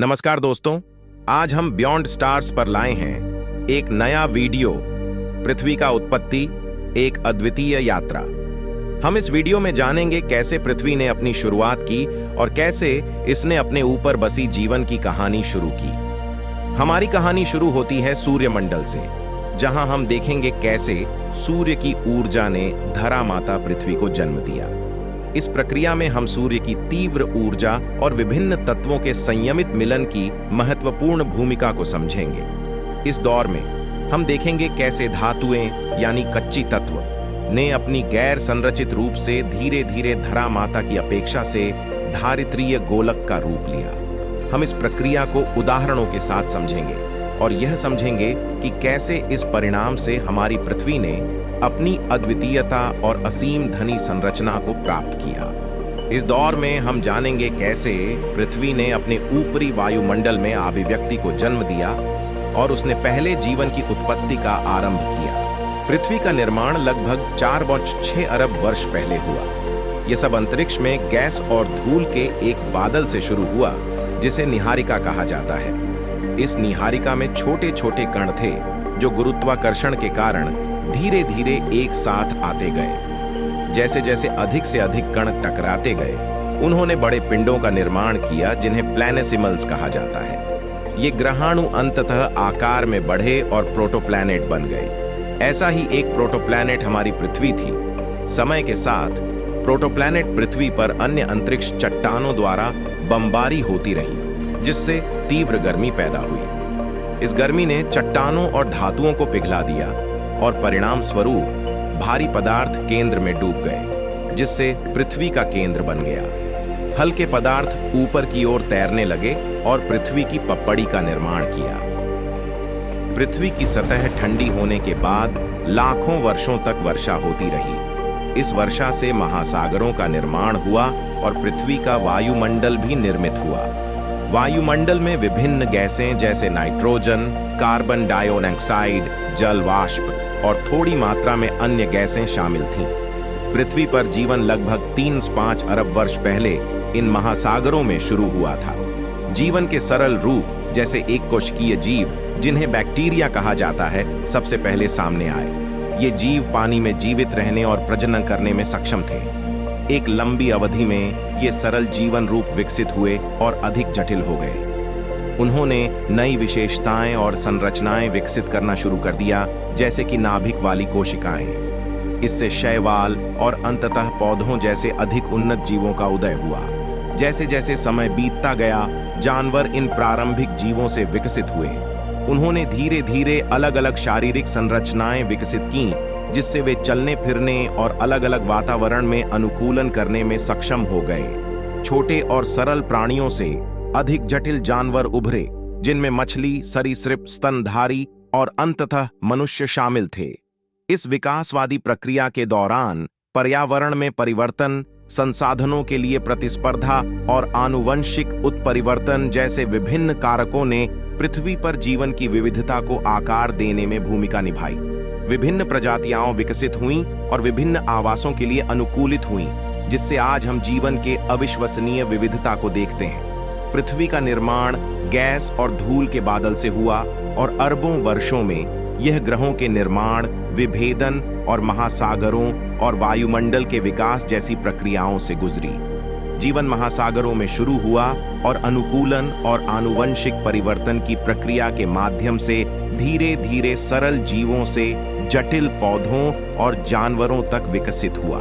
नमस्कार दोस्तों, आज हम बियॉन्ड स्टार्स पर लाए हैं एक नया वीडियो। पृथ्वी का उत्पत्ति, एक अद्वितीय यात्रा। हम इस वीडियो में जानेंगे कैसे पृथ्वी ने अपनी शुरुआत की और कैसे इसने अपने ऊपर बसी जीवन की कहानी शुरू की। हमारी कहानी शुरू होती है सूर्यमंडल से, जहां हम देखेंगे कैसे सूर्य की ऊर्जा ने धरा माता पृथ्वी को जन्म दिया। इस प्रक्रिया में हम सूर्य की तीव्र ऊर्जा और विभिन्न तत्वों के संयमित मिलन की महत्वपूर्ण भूमिका को समझेंगे। इस दौर में हम देखेंगे कैसे धातुएं यानी कच्ची तत्व ने अपनी गैर संरचित रूप से धीरे धीरे धरा माता की अपेक्षा से धारित्रीय गोलक का रूप लिया। हम इस प्रक्रिया को उदाहरणों के साथ समझेंगे और यह समझेंगे कि कैसे इस परिणाम से हमारी पृथ्वी ने अपनी अद्वितीयता और असीम धनी संरचना को प्राप्त किया। इस दौर में हम जानेंगे कैसे पृथ्वी ने अपने ऊपरी वायुमंडल में अभिव्यक्ति को जन्म दिया और उसने पहले जीवन की उत्पत्ति का आरंभ किया। पृथ्वी का निर्माण लगभग 4.6 अरब वर्ष पहले हुआ। यह सब अंतरिक्ष में गैस और धूल के एक बादल से शुरू हुआ जिसे निहारिका कहा जाता है। इस निहारिका में छोटे छोटे कण थे जो गुरुत्वाकर्षण के कारण धीरे धीरे एक साथ आते गए। जैसे जैसे अधिक से अधिक कण टकराते गए, उन्होंने बड़े पिंडों का निर्माण किया जिन्हें प्लैनेसिमल्स कहा जाता है। ये ग्रहाणु अंततः आकार में बढ़े और प्रोटोप्लैनेट बन गए। ऐसा ही एक प्रोटोप्लैनेट हमारी पृथ्वी थी। समय के साथ प्रोटोप्लैनेट पृथ्वी पर अन्य अंतरिक्ष चट्टानों द्वारा बमबारी होती रही, जिससे तीव्र गर्मी पैदा हुई। इस गर्मी ने चट्टानों और धातुओं को पिघला दिया और परिणाम स्वरूप भारी पदार्थ केंद्र में डूब गए, जिससे पृथ्वी का केंद्र बन गया। हल्के पदार्थ ऊपर की ओर तैरने लगे और पृथ्वी की पपड़ी का निर्माण किया। पृथ्वी की सतह ठंडी होने के बाद लाखों वर्षों तक वर्षा होती रही। इस वर्षा से महासागरों का निर्माण हुआ और पृथ्वी का वायुमंडल भी निर्मित हुआ। वायुमंडल में विभिन्न गैसें जैसे नाइट्रोजन, कार्बन डाइऑक्साइड, जल वाष्प और थोड़ी मात्रा में अन्य गैसें शामिल थीं। पृथ्वी पर जीवन लगभग 3-5 अरब वर्ष पहले इन महासागरों में शुरू हुआ था। जीवन के सरल रूप जैसे एक कोशिकीय जीव, जिन्हें बैक्टीरिया कहा जाता है, सबसे पहले सामने आए। ये जीव पानी में जीवित रहने और प्रजनन करने में सक्षम थे। एक लंबी अवधि में ये सरल जीवन रूप विकसित हुए और अधिक जटिल हो गए। उन्होंने नई विशेषताएं और संरचनाएं विकसित करना शुरू कर दिया, जैसे कि नाभिक वाली कोशिकाएं। इससे शैवाल और अंततः पौधों जैसे अधिक उन्नत जीवों का उदय हुआ। जैसे जैसे समय बीतता गया, जानवर इन प्रारंभिक जीवों से विकसित हुए। उन्होंने धीरे धीरे अलग अलग शारीरिक संरचनाएं विकसित की, जिससे वे चलने फिरने और अलग अलग वातावरण में अनुकूलन करने में सक्षम हो गए। छोटे और सरल प्राणियों से अधिक जटिल जानवर उभरे, जिनमें मछली, सरीसृप, स्तनधारी और अंततः मनुष्य शामिल थे। इस विकासवादी प्रक्रिया के दौरान पर्यावरण में परिवर्तन, संसाधनों के लिए प्रतिस्पर्धा और आनुवंशिक उत्परिवर्तन जैसे विभिन्न कारकों ने पृथ्वी पर जीवन की विविधता को आकार देने में भूमिका निभाई। विभिन्न प्रजातियां विकसित हुईं और विभिन्न आवासों के लिए अनुकूलित हुईं, जिससे आज हम जीवन के अविश्वसनीय विविधता को देखते हैं। पृथ्वी का निर्माण गैस और धूल के बादल से हुआ और अरबों वर्षों में यह ग्रहों के निर्माण, विभेदन और महासागरों और वायुमंडल के विकास जैसी प्रक्रियाओं से गुजरी। जीवन महासागरों में शुरू हुआ और अनुकूलन और आनुवंशिक परिवर्तन की प्रक्रिया के माध्यम से धीरे धीरे सरल जीवों से जटिल पौधों और जानवरों तक विकसित हुआ।